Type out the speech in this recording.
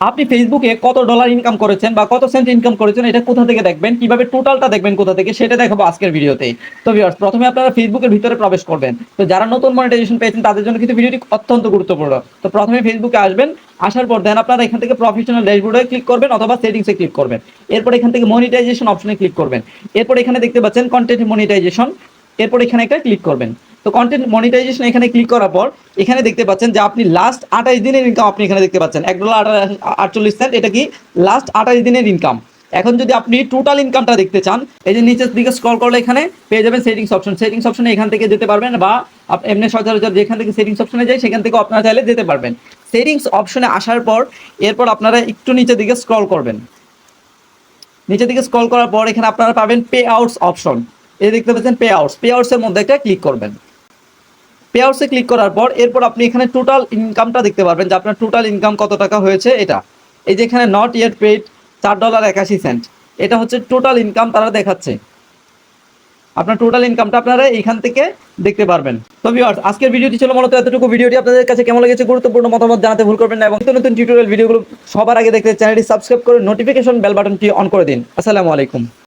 আপনি ফেসবুকে কত ডলার ইনকাম করেছেন বা কত সেন্ট ইনকাম করেছেন এটা কোথা থেকে দেখবেন, কিভাবে টোটালটা দেখবেন কোথা থেকে, সেটা দেখাবো আজকের ভিডিওতে। তো ভিউয়ার্স, প্রথমে আপনারা ফেসবুকের ভিতরে প্রবেশ করবেন। তো যারা নতুন মনিটাইজেশন পেয়েছেন তাদের জন্য কিন্তু ভিডিওটি অত্যন্ত গুরুত্বপূর্ণ। তো প্রথমে ফেসবুকে আসবেন, আসার পর দেন আপনারা এখান থেকে প্রফেশনাল ড্যাশবোর্ডে ক্লিক করবেন অথবা সেটিংসে ক্লিক করবেন। এরপর এখান থেকে মনিটাইজেশন অপশনে ক্লিক করবেন। এরপর এখানে দেখতে পাচ্ছেন কন্টেন্ট মনিটাইজেশন, এরপর এখানে একটা ক্লিক করবেন। তো কন্টেন্ট মনিটাইজেশন এখানে ক্লিক করার পর এখানে দেখতে পাচ্ছেন যে আপনি লাস্ট 28 দিনের ইনকাম আপনি এখানে দেখতে পাচ্ছেন $1.48। এটা কি লাস্ট 28 দিনের ইনকাম। এখন যদি আপনি টোটাল ইনকামটা দেখতে চান, এই যে নিচের দিকে স্ক্রল করলে এখানে পেয়ে যাবেন সেটিংস অপশন। সেটিংস অপশনে এখান থেকে যেতে পারবেন বা এমনি সচরাচর যেখান থেকে সেটিংস অপশনে যায় সেখান থেকে আপনারা চাইলে যেতে পারবেন। সেটিংস অপশনে আসার পর এরপর আপনারা একটু নিচের দিকে স্ক্রল করবেন। নিচের দিকে স্ক্রল করার পর এখানে আপনারা পাবেন পে আউটস অপশন। এই দেখতে পাচ্ছেন পে আউটস। পে আউটসের মধ্যে একটা ক্লিক করবেন। পে আউটসে ক্লিক করার পর এরপর আপনি এখানে টোটাল ইনকামটা দেখতে পারবেন যে আপনার টোটাল ইনকাম কত টাকা হয়েছে এটা। এই যে এখানে নট ইয়েট পেড $4.81, এটা হচ্ছে টোটাল ইনকাম তারা দেখাচ্ছে। আপনার টোটাল ইনকামটা আপনারা এইখান থেকে দেখতে পারবেন। তো ভিউয়ার্স, আজকের ভিডিওটি ছিল মূলত এতটুকু। ভিডিওটি আপনাদের কাছে কেমন লেগেছে গুরুত্বপূর্ণ মতামত জানাতে ভুল করবেন না এবং নতুন নতুন টিউটোরিয়াল ভিডিওগুলো সবার আগে দেখতে চ্যানেলটি সাবস্ক্রাইব করে নোটিফিকেশন বেল বাটনটি অন করে দিন। আসসালামু আলাইকুম।